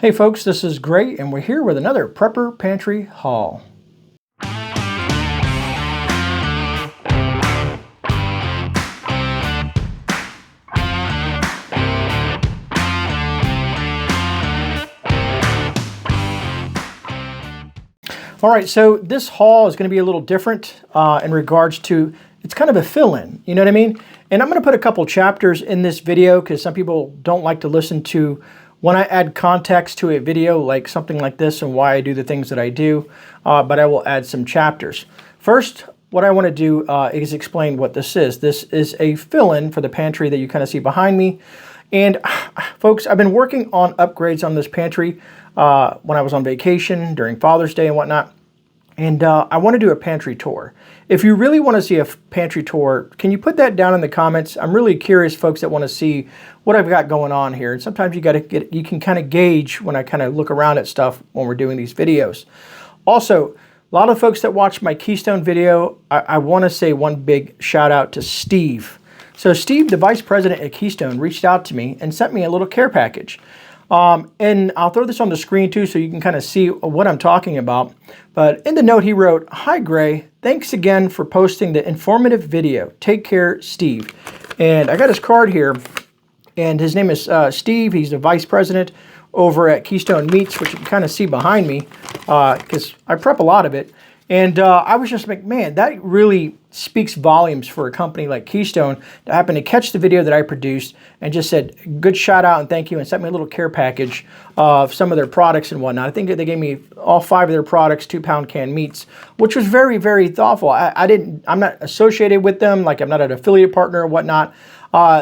Hey folks, this is Gray and we're here with another Prepper Pantry haul. All right, so this haul is going to be a little different in regards to, it's kind of a fill-in, you know what I mean? And I'm going to put a couple chapters in this video because some people don't like to listen to when I add context to a video like something like this and why I do the things that I do, but I will add some chapters. First, what I want to do is explain what this is. This is a fill-in for the pantry that you kind of see behind me. And folks, I've been working on upgrades on this pantry when I was on vacation during Father's Day and whatnot. And I want to do a pantry tour. If you really want to see a pantry tour, can you put that down in the comments? I'm really curious, folks, that want to see what I've got going on here. And sometimes you can kind of gauge when I kind of look around at stuff when we're doing these videos. Also, a lot of folks that watch my Keystone video, I want to say one big shout out to Steve. So Steve, the vice president at Keystone, reached out to me and sent me a little care package. And I'll throw this on the screen too so you can kind of see what I'm talking about. But in the note he wrote, "Hi Gray, thanks again for posting the informative video. Take care, Steve." And I got his card here, and his name is Steve. He's the vice president over at Keystone Meats, which you can kind of see behind me because I prep a lot of it. And I was just like, man, that really speaks volumes for a company like Keystone to happen to catch the video that I produced and just said, good shout out and thank you, and sent me a little care package of some of their products and whatnot. I think that they gave me all 5 of their products, 2-pound canned meats, which was very, very thoughtful. I'm not associated with them, like I'm not an affiliate partner or whatnot.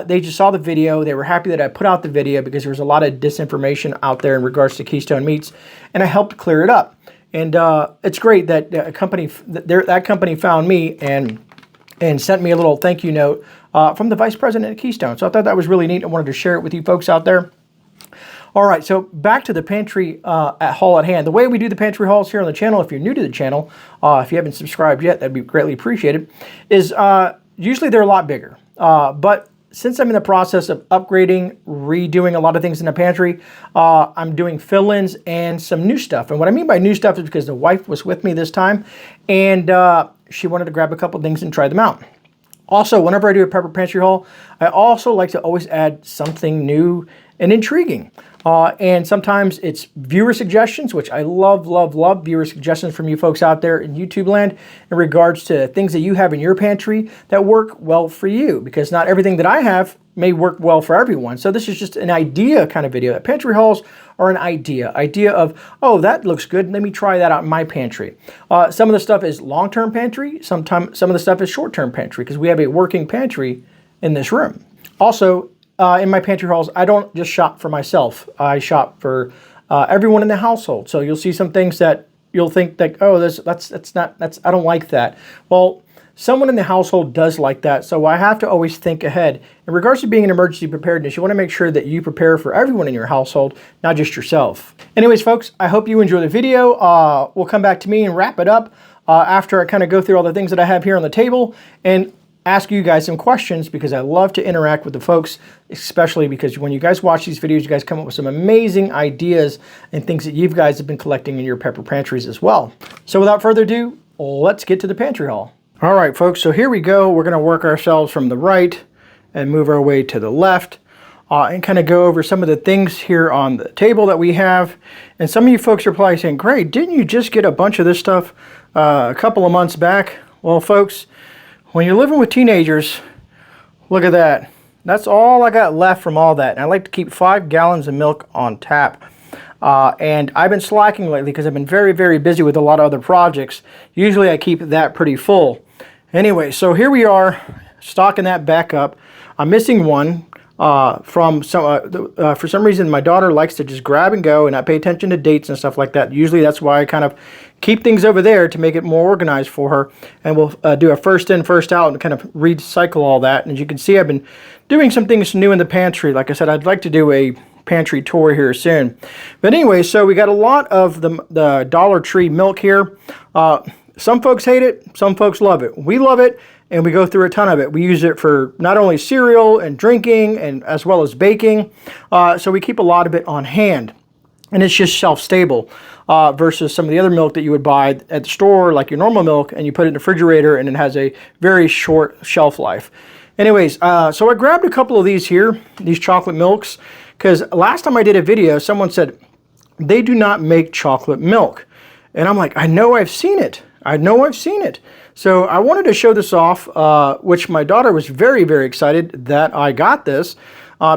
They just saw the video. They were happy that I put out the video because there was a lot of disinformation out there in regards to Keystone Meats, and I helped clear it up. And it's great that that company found me and sent me a little thank you note from the vice president at Keystone. So I thought that was really neat. I wanted to share it with you folks out there. All right, so back to the pantry haul at hand. The way we do the pantry hauls here on the channel, if you're new to the channel, if you haven't subscribed yet, that'd be greatly appreciated, is usually they're a lot bigger. But since I'm in the process of upgrading, redoing a lot of things in the pantry, I'm doing fill-ins and some new stuff. And what I mean by new stuff is because the wife was with me this time, and she wanted to grab a couple things and try them out. Also, whenever I do a Prepper Pantry haul, I also like to always add something new and intriguing. And sometimes it's viewer suggestions, which I love, love, love viewer suggestions from you folks out there in YouTube land in regards to things that you have in your pantry that work well for you, because not everything that I have may work well for everyone. So this is just an idea kind of video. Pantry hauls are an idea of, oh, that looks good, let me try that out in my pantry. Some of the stuff is long-term pantry, sometimes some of the stuff is short-term pantry, because we have a working pantry in this room. Also, in my pantry hauls, I don't just shop for myself. I shop for everyone in the household. So you'll see some things that you'll think like, oh, I don't like that. Well, someone in the household does like that. So I have to always think ahead. In regards to being an emergency preparedness, you want to make sure that you prepare for everyone in your household, not just yourself. Anyways, folks, I hope you enjoy the video. We'll come back to me and wrap it up after I kind of go through all the things that I have here on the table and ask you guys some questions, because I love to interact with the folks, especially because when you guys watch these videos, you guys come up with some amazing ideas and things that you guys have been collecting in your Prepper Pantries as well. So without further ado, let's get to the pantry haul. All right, folks, so here we go. We're going to work ourselves from the right and move our way to the left and kind of go over some of the things here on the table that we have. And some of you folks are probably saying, great, didn't you just get a bunch of this stuff a couple of months back? Well, folks, when you're living with teenagers, look at that. That's all I got left from all that. And I like to keep 5 gallons of milk on tap. And I've been slacking lately because I've been very, very busy with a lot of other projects. Usually I keep that pretty full. Anyway, so here we are, stocking that back up. I'm missing one for some reason. My daughter likes to just grab and go and not pay attention to dates and stuff like that. Usually that's why I kind of keep things over there to make it more organized for her. And we'll do a first in, first out and kind of recycle all that. And as you can see, I've been doing some things new in the pantry. Like I said, I'd like to do a pantry tour here soon. But anyway, so we got a lot of the Dollar Tree milk here. Some folks hate it, some folks love it. We love it, and we go through a ton of it. We use it for not only cereal and drinking, and as well as baking. So we keep a lot of it on hand. and it's just shelf stable versus some of the other milk that you would buy at the store, like your normal milk, and you put it in the refrigerator and it has a very short shelf life. Anyways, so I grabbed a couple of these here, these chocolate milks, because last time I did a video, someone said they do not make chocolate milk. And I'm like, I know I've seen it. I know I've seen it. So I wanted to show this off, which my daughter was very, very excited that I got this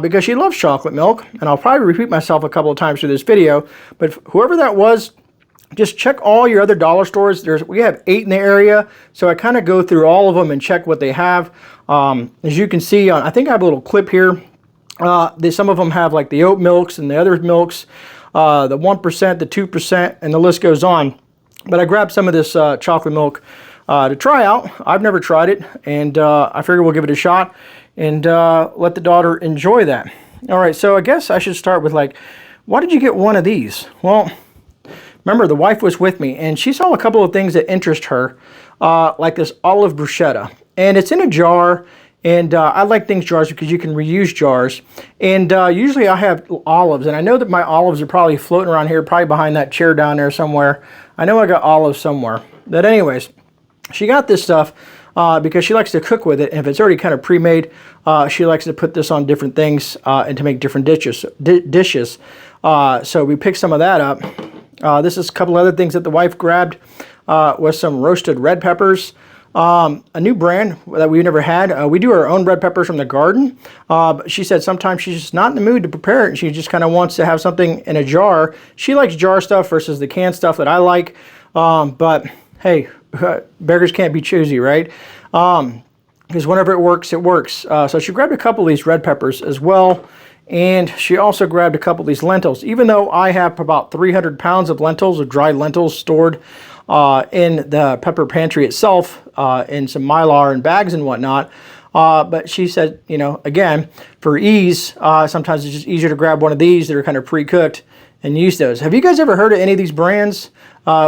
because she loves chocolate milk. And I'll probably repeat myself a couple of times through this video. But whoever that was, just check all your other dollar stores. We have 8 in the area. So I kind of go through all of them and check what they have. As you can see, I think I have a little clip here. Some of them have like the oat milks and the other milks, the 1%, the 2%, and the list goes on. But I grabbed some of this chocolate milk to try out. I've never tried it, and I figure we'll give it a shot and let the daughter enjoy that. All right, so I guess I should start with like, why did you get one of these? Well, remember the wife was with me, and she saw a couple of things that interest her, like this olive bruschetta. And it's in a jar, and I like things jars because you can reuse jars. And usually I have olives, and I know that my olives are probably floating around here, probably behind that chair down there somewhere. I know I got olives somewhere. But anyways, she got this stuff because she likes to cook with it, and if it's already kind of pre-made, she likes to put this on different things and to make different dishes. So we picked some of that up. This is a couple other things that the wife grabbed, was some roasted red peppers. A new brand that we've never had. We do our own red peppers from the garden, but she said sometimes she's just not in the mood to prepare it, and she just kind of wants to have something in a jar. She likes jar stuff versus the canned stuff that I like, but hey, beggars can't be choosy, right? Because whenever it works, it works. So she grabbed a couple of these red peppers as well, and she also grabbed a couple of these lentils. Even though I have about 300 pounds of lentils, of dried lentils stored in the pepper pantry itself, in some Mylar and bags and whatnot. But she said, you know, again, for ease, sometimes it's just easier to grab one of these that are kind of pre-cooked and use those. Have you guys ever heard of any of these brands?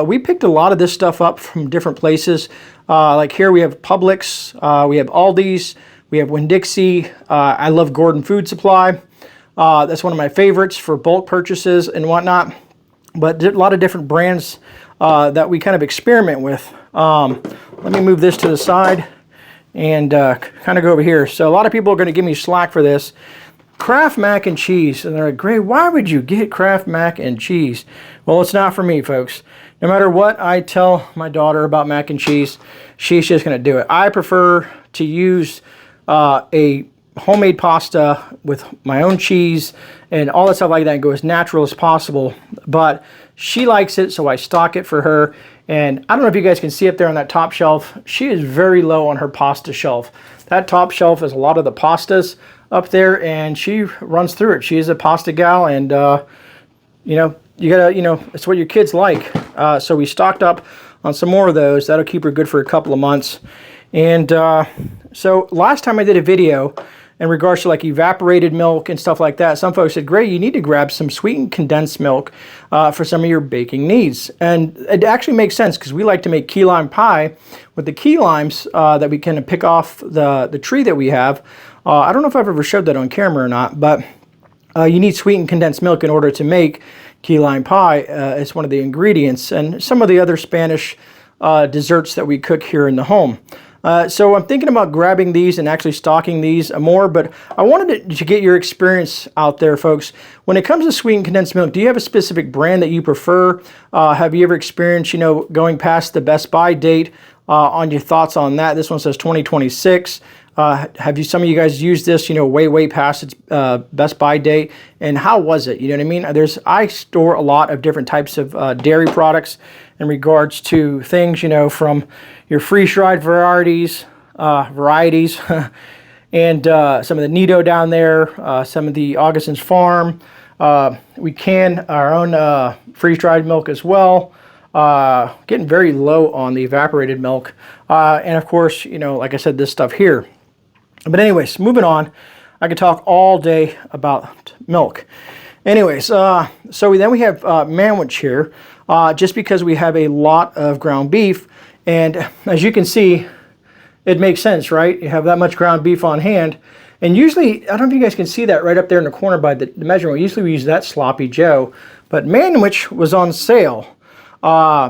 We picked a lot of this stuff up from different places. Like here we have Publix, we have Aldi's, we have Winn-Dixie. I love Gordon Food Supply. That's one of my favorites for bulk purchases and whatnot. But a lot of different brands that we kind of experiment with. Let me move this to the side and kind of go over here. So a lot of people are going to give me slack for this. Kraft mac and cheese. And they're like, Gray, why would you get Kraft mac and cheese? Well, it's not for me, folks. No matter what I tell my daughter about mac and cheese, she's just going to do it. I prefer to use a homemade pasta with my own cheese and all that stuff like that and go as natural as possible. But she likes it, so I stock it for her. And I don't know if you guys can see up there on that top shelf, she is very low on her pasta shelf. That top shelf is a lot of the pastas up there, and she runs through it. She is a pasta gal, and you know, you gotta, you know, it's what your kids like. So we stocked up on some more of those. That'll keep her good for a couple of months. And so last time I did a video in regards to like evaporated milk and stuff like that, some folks said, Gray, you need to grab some sweetened condensed milk for some of your baking needs. And it actually makes sense because we like to make key lime pie with the key limes that we can pick off the tree that we have. I don't know if I've ever showed that on camera or not, but you need sweetened condensed milk in order to make key lime pie. It's one of the ingredients, and some of the other Spanish desserts that we cook here in the home. So I'm thinking about grabbing these and actually stocking these more, but I wanted to get your experience out there, folks. When it comes to sweetened condensed milk, do you have a specific brand that you prefer? Have you ever experienced, you know, going past the Best Buy date on your thoughts on that? This one says 2026. Have some of you guys used this, you know, way past its Best Buy date? And how was it? You know what I mean? I store a lot of different types of dairy products in regards to things, you know, from your freeze-dried varieties, and some of the Nido down there, some of the Augustin's Farm. We can our own freeze-dried milk as well. Getting very low on the evaporated milk. And of course, you know, like I said, this stuff here. But anyways, moving on, I could talk all day about milk. Anyways, so then we have Manwich here, just because we have a lot of ground beef. And as you can see, it makes sense, right? You have that much ground beef on hand. And usually, I don't know if you guys can see that right up there in the corner by the measurement. Usually we use that Sloppy Joe. But Manwich was on sale.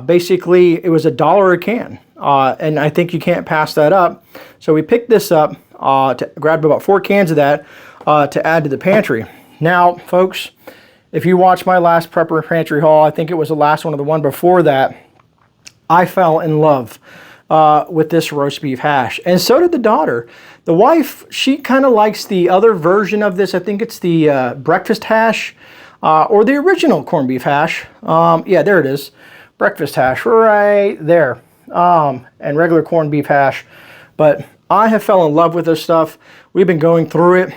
Basically, it was $1 a can. And I think you can't pass that up. So we picked this up to grab about 4 cans of that to add to the pantry. Now, folks, if you watched my last prepper pantry haul, I think it was the last one or the one before that, I fell in love with this roast beef hash. And so did the daughter. The wife, she kind of likes the other version of this. I think it's the breakfast hash or the original corned beef hash. Yeah, there it is. Breakfast hash right there. And regular corned beef hash. But I have fell in love with this stuff. We've been going through it.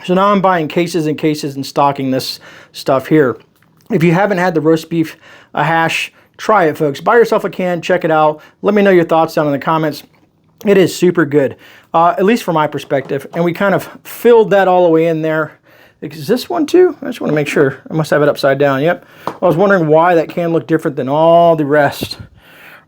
So now I'm buying cases and cases and stocking this stuff here. If you haven't had the roast beef hash, try it, folks. Buy yourself a can, check it out. Let me know your thoughts down in the comments. It is super good, at least from my perspective. And we kind of filled that all the way in there. Is this one too? I just want to make sure. I must have it upside down. Yep. I was wondering why that can look different than all the rest.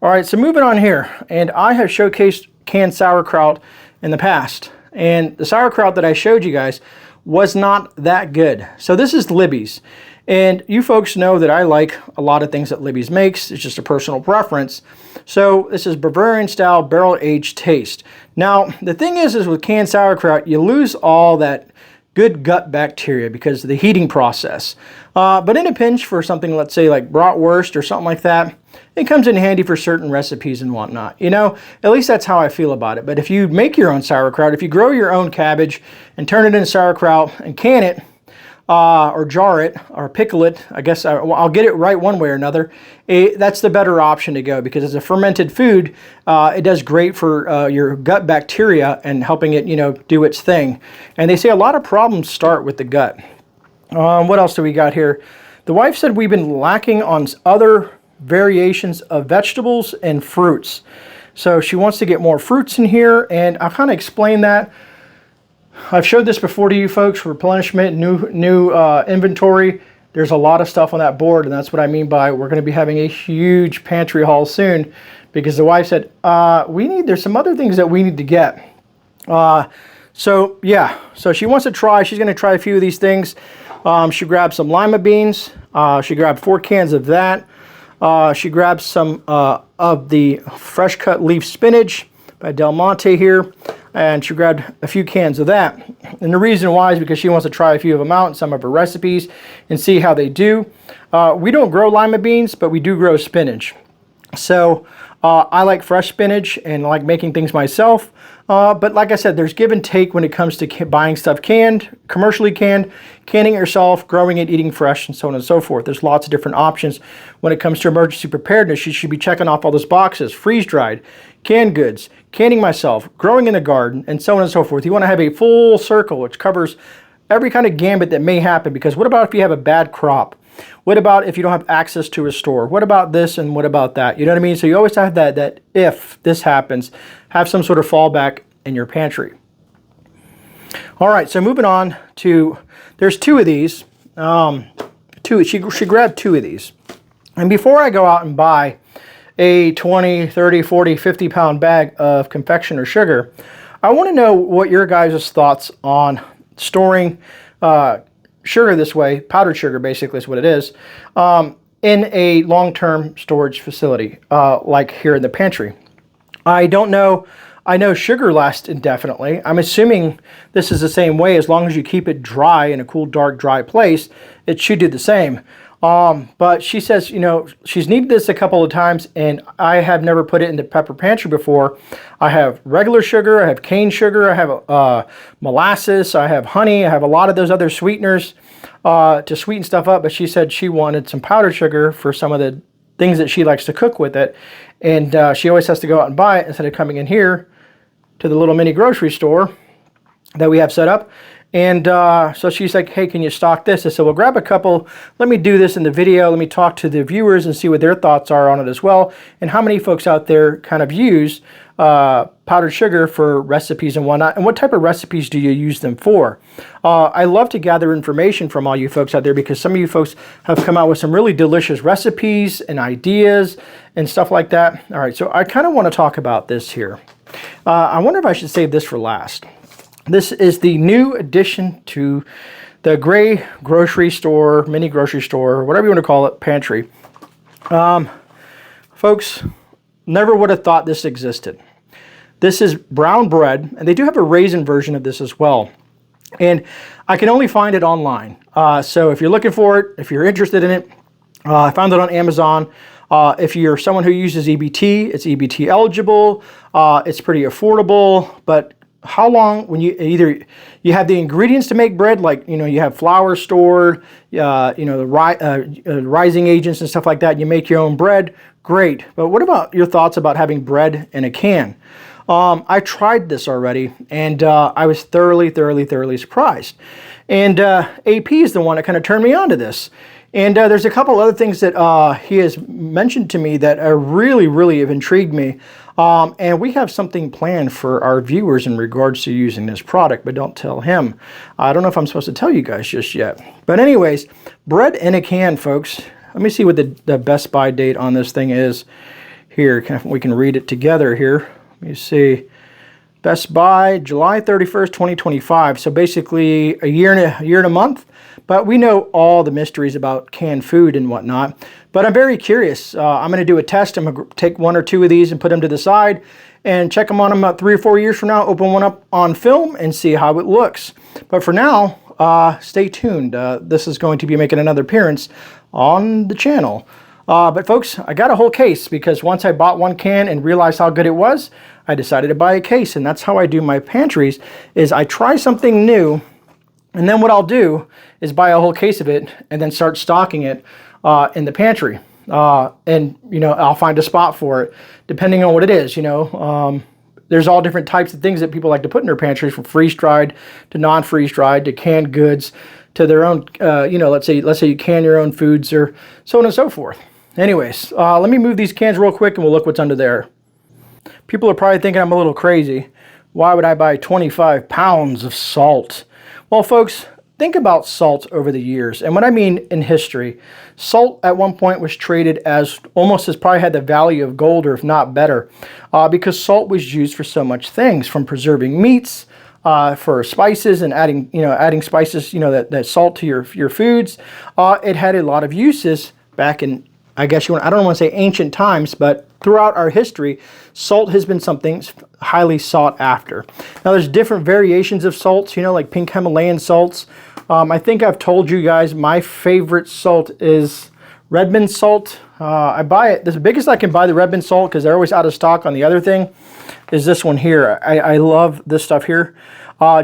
All right, so moving on here. And I have showcased canned sauerkraut in the past. And the sauerkraut that I showed you guys was not that good. So this is Libby's. And you folks know that I like a lot of things that Libby's makes. It's just a personal preference. So this is Bavarian style barrel aged taste. Now, the thing is with canned sauerkraut, you lose all that good gut bacteria because of the heating process. But in a pinch for something, let's say like bratwurst or something like that, it comes in handy for certain recipes and whatnot. You know, at least that's how I feel about it. But if you make your own sauerkraut, if you grow your own cabbage and turn it into sauerkraut and can it, or jar it, or pickle it, I guess I'll get it right one way or another, that's the better option to go because as a fermented food, it does great for your gut bacteria and helping it, you know, do its thing. And they say a lot of problems start with the gut. What else do we got here? The wife said we've been lacking on other variations of vegetables and fruits. So she wants to get more fruits in here, and I'll kind of explain that. I've showed this before to you folks, replenishment, new inventory. There's a lot of stuff on that board, and that's what I mean by we're going to be having a huge pantry haul soon because the wife said, there's some other things that we need to get. So yeah, so she wants to try, she's going to try a few of these things. She grabbed some lima beans. She grabbed 4 cans of that. She grabbed some of the fresh cut leaf spinach by Del Monte here. And she grabbed a few cans of that. And the reason why is because she wants to try a few of them out in some of her recipes and see how they do. We don't grow lima beans, but we do grow spinach. So I like fresh spinach and I like making things myself. But like I said, there's give and take when it comes to buying stuff canned, commercially canned, canning it yourself, growing it, eating fresh, and so on and so forth. There's lots of different options when it comes to emergency preparedness. You should be checking off all those boxes: freeze-dried, canned goods, canning myself, growing in the garden, and so on and so forth. You want to have a full circle which covers every kind of gambit that may happen, because what about if you have a bad crop? What about if you don't have access to a store? What about this and what about that? You know what I mean? So you always have that if this happens, have some sort of fallback in your pantry. All right, so moving on to, there's 2 of these. She grabbed 2 of these. And before I go out and buy a 20, 30, 40, 50 pound bag of confectioner sugar, I want to know what your guys' thoughts on storing sugar this way, powdered sugar basically is what it is, in a long-term storage facility like here in the pantry. I don't know. I know sugar lasts indefinitely. I'm assuming this is the same way. As long as you keep it dry in a cool, dark, dry place, it should do the same. But she says, you know, she's needed this a couple of times, and I have never put it in the Prepper Pantry before. I have regular sugar, I have cane sugar, I have molasses, I have honey, I have a lot of those other sweeteners to sweeten stuff up. But she said she wanted some powdered sugar for some of the things that she likes to cook with it. And she always has to go out and buy it instead of coming in here to the little mini grocery store that we have set up. And so she's like, hey, can you stock this? I said, well, grab a couple. Let me do this in the video. Let me talk to the viewers and see what their thoughts are on it as well. And how many folks out there kind of use powdered sugar for recipes and whatnot. And what type of recipes do you use them for? I love to gather information from all you folks out there, because some of you folks have come out with some really delicious recipes and ideas and stuff like that. All right, so I kind of want to talk about this here. I wonder if I should save this for last. This is the new addition to the gray grocery store, mini grocery store, whatever you want to call it, pantry. Folks, never would have thought this existed. This is brown bread, and they do have a raisin version of this as well. And I can only find it online. So if you're looking for it, if you're interested in it, I found it on Amazon. If you're someone who uses EBT, it's EBT eligible. It's pretty affordable, but how long, when you have the ingredients to make bread, like, you have flour stored, the rising agents and stuff like that, you make your own bread, great. But what about your thoughts about having bread in a can? I tried this already, and I was thoroughly surprised. And AP is the one that kind of turned me on to this. And there's a couple other things that he has mentioned to me that really have intrigued me. And we have something planned for our viewers in regards to using this product, but don't tell him. I don't know if I'm supposed to tell you guys just yet. But anyways, bread in a can, folks. Let me see what the Best Buy date on this thing is. Here, we can read it together here. Let me see. Best Buy, July 31st, 2025. So basically a year and a month. But we know all the mysteries about canned food and whatnot. But I'm very curious. I'm going to do a test. I'm going to take 1 or 2 of these and put them to the side and check them on them about 3 or 4 years from now. Open one up on film and see how it looks. But for now, stay tuned. This is going to be making another appearance on the channel. But folks, I got a whole case because once I bought 1 can and realized how good it was, I decided to buy a case. And that's how I do my pantries, is I try something new, and then what I'll do is buy a whole case of it and then start stocking it in the pantry. And I'll find a spot for it depending on what it is. There's all different types of things that people like to put in their pantries, from freeze-dried to non-freeze-dried to canned goods to their own, let's say you can your own foods, or so on and so forth. Anyways, let me move these cans real quick and we'll look what's under there. People are probably thinking I'm a little crazy. Why would I buy 25 pounds of salt? Well, folks, think about salt over the years. And what I mean in history, salt at one point was traded as almost as probably had the value of gold, or if not better, because salt was used for so much things, from preserving meats, for spices and adding spices, that salt to your foods. It had a lot of uses back in, I guess I don't want to say ancient times, but throughout our history, salt has been something highly sought after. Now, there's different variations of salts, like pink Himalayan salts. I think I've told you guys my favorite salt is Redmond salt. I buy it. The biggest I can buy the Redmond salt, because they're always out of stock on the other thing, is this one here. I love this stuff here,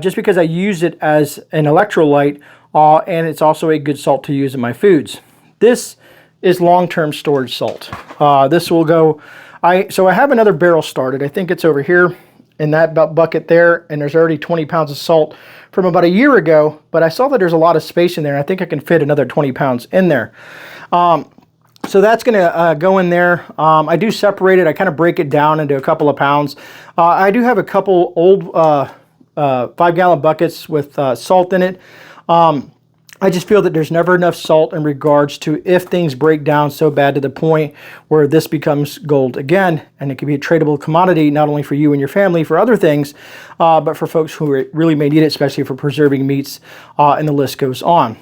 just because I use it as an electrolyte, and it's also a good salt to use in my foods. This is long-term storage salt. This will go, so I have another barrel started. I think it's over here in that bucket there, and there's already 20 pounds of salt from about a year ago, but I saw that there's a lot of space in there, and I think I can fit another 20 pounds in there. So that's going to go in there. I do separate it. I kind of break it down into a couple of pounds. I do have a couple old 5-gallon buckets with salt in it. I just feel that there's never enough salt in regards to if things break down so bad to the point where this becomes gold again, and it can be a tradable commodity, not only for you and your family for other things, but for folks who really may need it, especially for preserving meats, and the list goes on.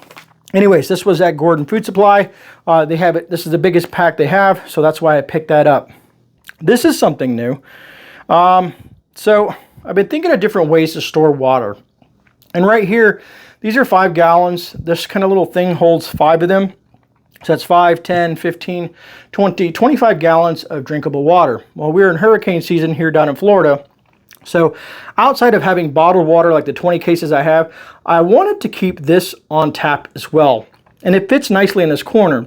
Anyways, this was at Gordon Food Supply. They have it. This is the biggest pack they have, so that's why I picked that up. This is something new. So I've been thinking of different ways to store water. And right here, these are 5 gallons. This kind of little thing holds 5 of them. So that's 5, 10, 15, 20, 25 gallons of drinkable water. Well, we're in hurricane season here down in Florida. So outside of having bottled water like the 20 cases I have, I wanted to keep this on tap as well. And it fits nicely in this corner.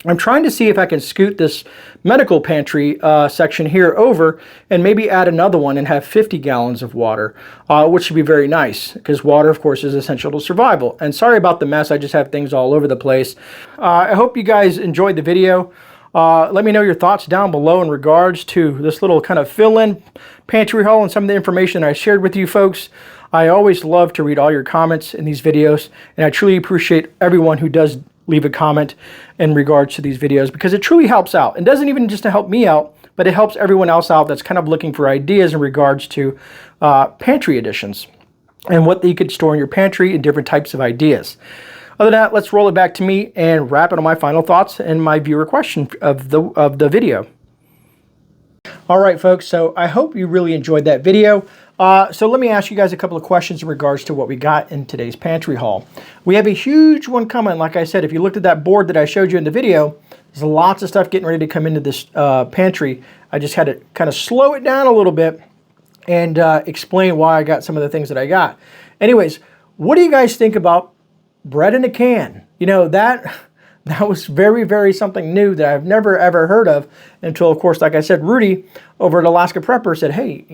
I'm trying to see if I can scoot this medical pantry section here over and maybe add another one and have 50 gallons of water, which would be very nice, because water, of course, is essential to survival. And sorry about the mess. I just have things all over the place. I hope you guys enjoyed the video. Let me know your thoughts down below in regards to this little kind of fill-in pantry haul and some of the information I shared with you folks. I always love to read all your comments in these videos, and I truly appreciate everyone who does leave a comment in regards to these videos, because it truly helps out. It doesn't even just to help me out, but it helps everyone else out that's kind of looking for ideas in regards to pantry additions. and what you could store in your pantry and different types of ideas. Other than that, let's roll it back to me and wrap it on my final thoughts and my viewer question of the video. All right, folks, so I hope you really enjoyed that video. So let me ask you guys a couple of questions in regards to what we got in today's pantry haul. We have a huge one coming. Like I said, if you looked at that board that I showed you in the video, there's lots of stuff getting ready to come into this pantry. I just had to kind of slow it down a little bit and explain why I got some of the things that I got. Anyways, what do you guys think about bread in a can? You know, that was very, very something new that I've never, ever heard of until, of course, like I said, Rudy over at Alaska Prepper said, hey,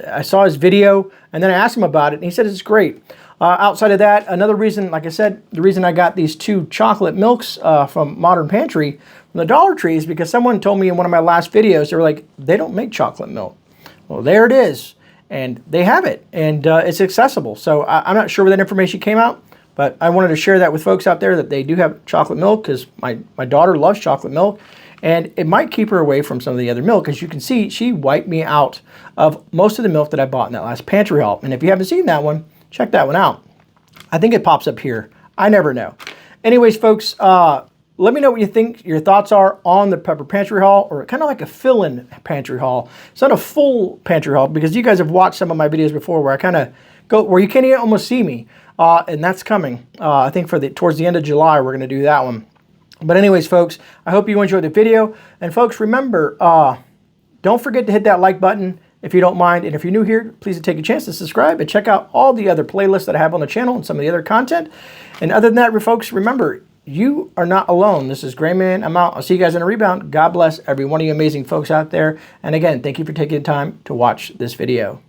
I saw his video, and then I asked him about it, and he said it's great. Outside of that, another reason, like I said, the reason I got these 2 chocolate milks from Modern Pantry from the Dollar Tree is because someone told me in one of my last videos, they were like, they don't make chocolate milk. Well, there it is, and they have it, and it's accessible. So I'm not sure where that information came out, but I wanted to share that with folks out there that they do have chocolate milk, because my daughter loves chocolate milk, and it might keep her away from some of the other milk. As you can see, she wiped me out of most of the milk that I bought in that last pantry haul. And if you haven't seen that one, check that one out. I think it pops up here. I never know. Anyways, folks, let me know what you think, your thoughts are on the Prepper Pantry haul, or kind of like a fill-in pantry haul. It's not a full pantry haul, because you guys have watched some of my videos before where I kind of go, where you can't even almost see me. And that's coming. I think towards the end of July, we're going to do that one. But anyways, folks, I hope you enjoyed the video. And folks, remember, don't forget to hit that like button if you don't mind. And if you're new here, please take a chance to subscribe and check out all the other playlists that I have on the channel and some of the other content. And other than that, folks, remember, you are not alone. This is Gray Man. I'm out. I'll see you guys in a rebound. God bless every one of you amazing folks out there. And again, thank you for taking the time to watch this video.